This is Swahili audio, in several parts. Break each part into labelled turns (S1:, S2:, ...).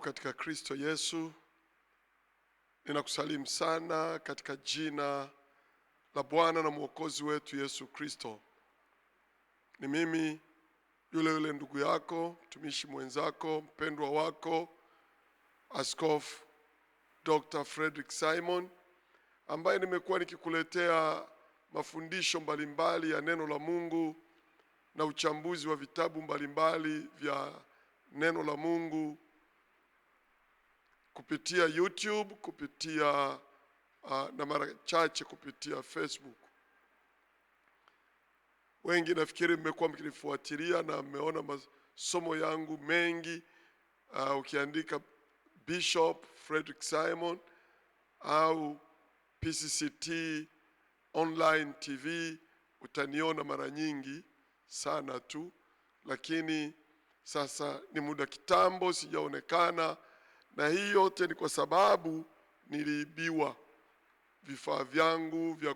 S1: katika Kristo Yesu, ninakusalimu sana katika jina la Bwana na Mwokozi wetu Yesu Kristo. Ni mimi yule ndugu yako, mtumishi mwenzako, mpendwa wako, Askofu Dr. Frederick Simon, ambaye nimekuwa nikikuletea mafundisho mbalimbali ya neno la Mungu na uchambuzi wa vitabu mbalimbali vya neno la Mungu kupitia YouTube, kupitia na mara chache kupitia Facebook. Wengi nafikiri mmekuwa mkinifuatilia na mmeona masomo yangu mengi. Ukiandika Bishop Frederick Simon au PCCT Online TV utaniona mara nyingi sana tu, lakini sasa ni muda kitambo sijaonekana, na hii yote ni kwa sababu niliibiwa vifaa vyangu vya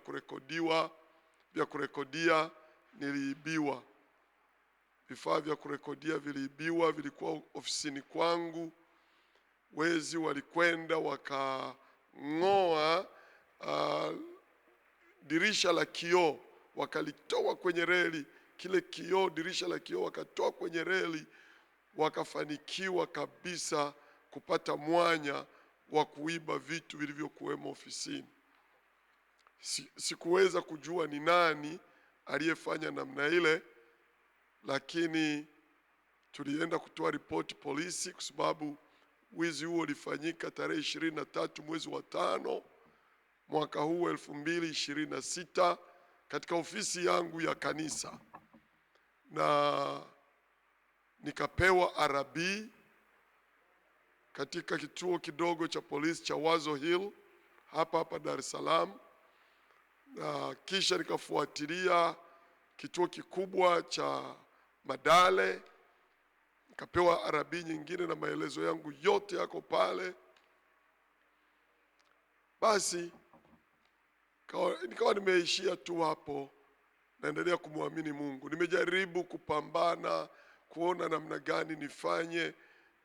S1: kurekodia niliibiwa. Vifaa vya kurekodia viliibiwa, vilikuwa ofisini kwangu. Wezi walikwenda wakang'oa dirisha la kioo, wakalitoa kwenye reli. Kile kioo, dirisha la kioo wakatoa kwenye reli, wakafanikiwa kabisa kupata mwanya wa kuiba vitu vilivyokuwemo ofisini. Sikuweza kujua ni nani aliyefanya namna ile, lakini tulienda kutoa ripoti polisi, kwa sababu wizi huo ulifanyika tarehe 23 mwezi wa 5 mwaka huu 2026 katika ofisi yangu ya kanisa, na nikapewa RB katika kituo kidogo cha polisi cha Wazo Hill hapa Dar es Salaam, na kisha nikafuatilia kituo kikubwa cha Madale, nikapewa RB nyingine na maelezo yangu yote yako pale. Basi nikawa nimeishia tu hapo, naendelea kumwamini Mungu. Nimejaribu kupambana kuona namna gani nifanye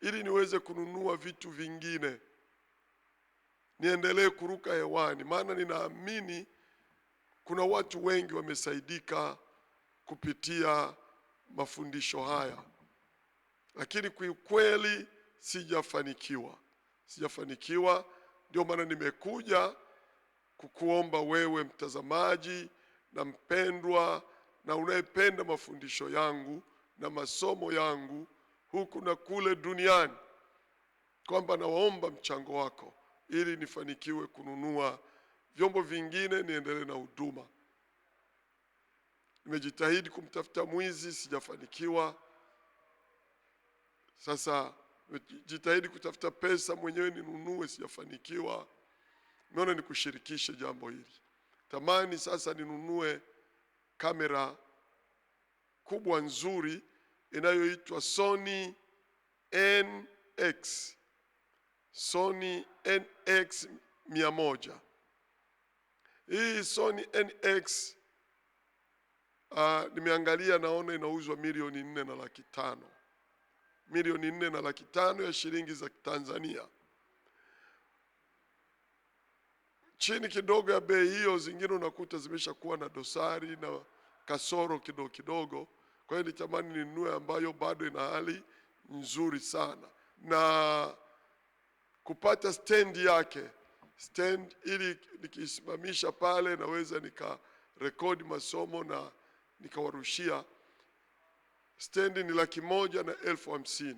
S1: ili niweze kununua vitu vingine, niendelee kuruka hewani, maana ninaamini kuna watu wengi wamesaidika kupitia mafundisho haya, lakini kwa kweli sijafanikiwa. Ndio maana nimekuja kukuomba wewe mtazamaji na mpendwa na unayependa mafundisho yangu na masomo yangu huku na kule duniani, kwamba nawaomba mchango wako ili nifanikiwe kununua vyombo vingine niendelee na huduma. Nimejitahidi kumtafuta mwizi, sijafanikiwa. Sasa nimejitahidi kutafuta pesa mwenyewe ninunue, sijafanikiwa. Nimeona nikushirikishe jambo hili. Tamani sasa ninunue kamera kubwa nzuri inayoitwa Sony NX. Sony NX 100. Hii Sony NX nimeangalia, naona inauzwa milioni 4,500,000. Milioni 4,500,000 ya shilingi za Tanzania. Chini kidogo ya bei hiyo, zingine unakuta zimeshakuwa na dosari na kasoro kidogo. Kwa hiyo nitamani ninunue ambayo bado ina hali nzuri sana, na kupata stand yake, ili nikisimamisha pale naweza nikarekodi masomo na nikawarushia. Stand ni 150,000.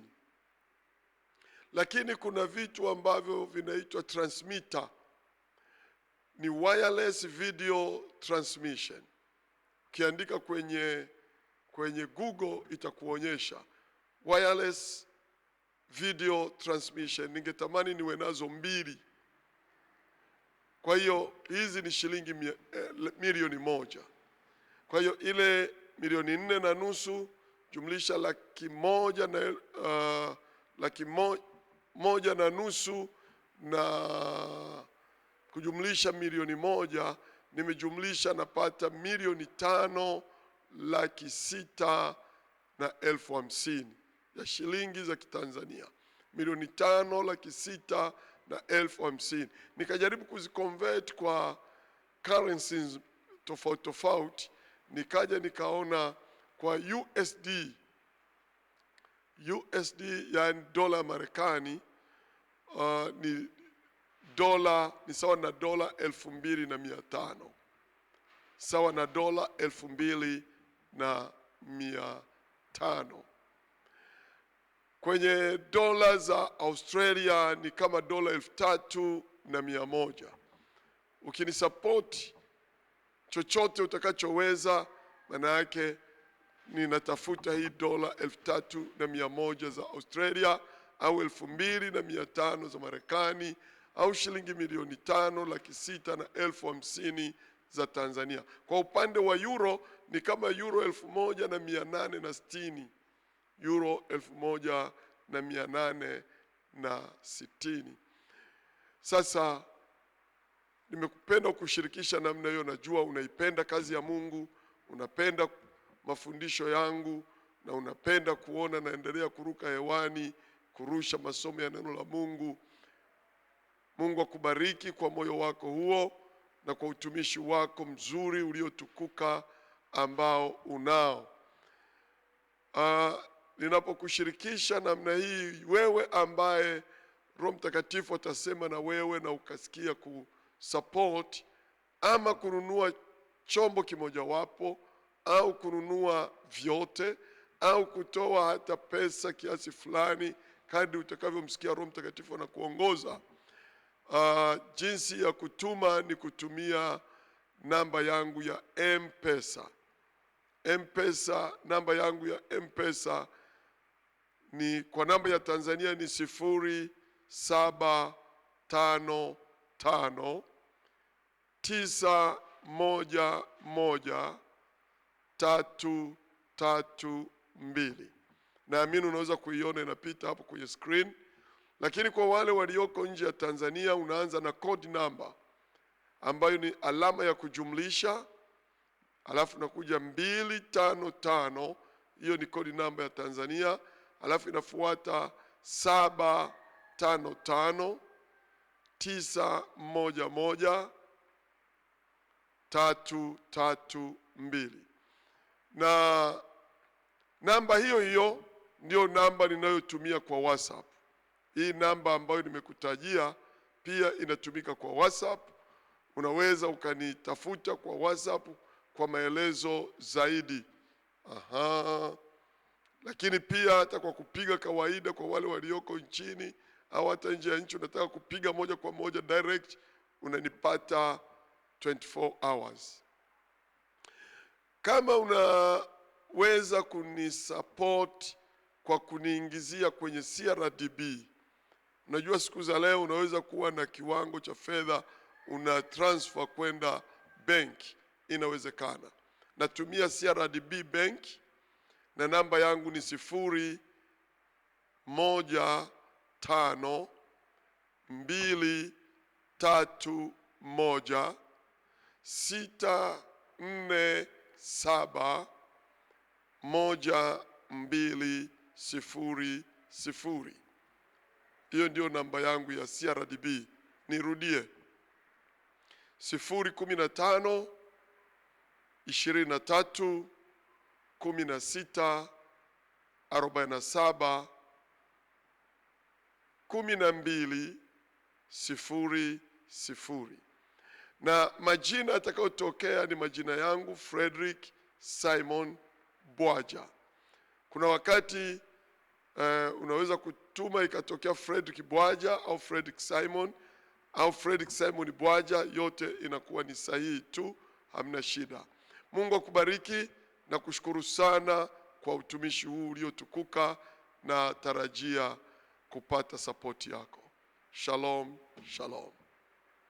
S1: Lakini kuna vitu ambavyo vinaitwa transmitter, ni wireless video transmission. Ukiandika kwenye Google itakuonyesha wireless video transmission. Ningetamani niwe nazo 2. Kwa hiyo hizi ni shilingi milioni 1. Kwa hiyo ile milioni 4,500,000 jumlisha 1,150,000 na kujumlisha milioni 1, nimejumlisha napata milioni 5,650,000 ya shilingi za Kitanzania. 5,600,50. Nikajaribu kuziconvert kwa currencies tofauti tofauti, nikaja nikaona kwa USD yani dola Marekani, ni sawa na dola 2,500, sawa na dola 2,500. Kwenye dola za Australia ni kama dola 3,100. Ukinisupport chochote utakachoweza, maana yake ninatafuta hii dola 3,100 za Australia au 2,500 za Marekani au shilingi milioni 5,650,000 za Tanzania. Kwa upande wa euro ni kama euro 1,860, euro 1,860. Sasa nimekupenda kushirikisha namna hiyo. Najua unaipenda kazi ya Mungu, unapenda mafundisho yangu, na unapenda kuona naendelea kuruka hewani, kurusha masomo ya neno la Mungu. Mungu akubariki kwa moyo wako huo na kwa utumishi wako mzuri uliotukuka ambao unao. Ninapokushirikisha namna hii, wewe ambaye Roho Mtakatifu atasema na wewe na ukasikia kusupport ama kununua chombo kimojawapo au kununua vyote au kutoa hata pesa kiasi fulani kadri utakavyomsikia Roho Mtakatifu na kuongoza. Jinsi ya kutuma ni kutumia namba yangu ya M-Pesa. Namba yangu ya M-Pesa ni kwa namba ya Tanzania ni 0755911332. Naamini unaweza kuiona inapita hapo kwenye screen. Lakini kwa wale walioko nje ya Tanzania, unaanza na code number ambayo ni alama ya kujumlisha, alafu nakuja 255, hiyo ni code number ya Tanzania, alafu inafuata 755911332. Na namba hiyo ndio namba ninayotumia kwa WhatsApp. Hii namba ambayo nimekutajia pia inatumika kwa WhatsApp. Unaweza ukanitafuta kwa WhatsApp kwa maelezo zaidi. Lakini pia hata kwa kupiga kawaida kwa wale walioko nchini au hata nje ya nchi, unataka kupiga moja kwa moja direct, unanipata 24 hours. Kama unaweza kunisupport kwa kuniingizia kwenye CRDB. Unajua siku za leo unaweza kuwa na kiwango cha fedha una transfer kwenda bank, inawezekana. Natumia CRDB bank na namba yangu ni 01523126471200. Hiyo ndio namba yangu ya CRDB. Nirudie, 015-23-16-47-1200. Na majina atakayotokea ni majina yangu, Frederick Simon Bwaja. Kuna wakati unaweza kutuma ikatokea Frederick Bwaja au Frederick Simon au Frederick Simon Bwaja, yote inakuwa ni sahihi tu, hamna shida. Mungu akubariki na kushukuru sana kwa utumishi huu uliotukuka, na tarajia kupata support yako. Shalom, shalom.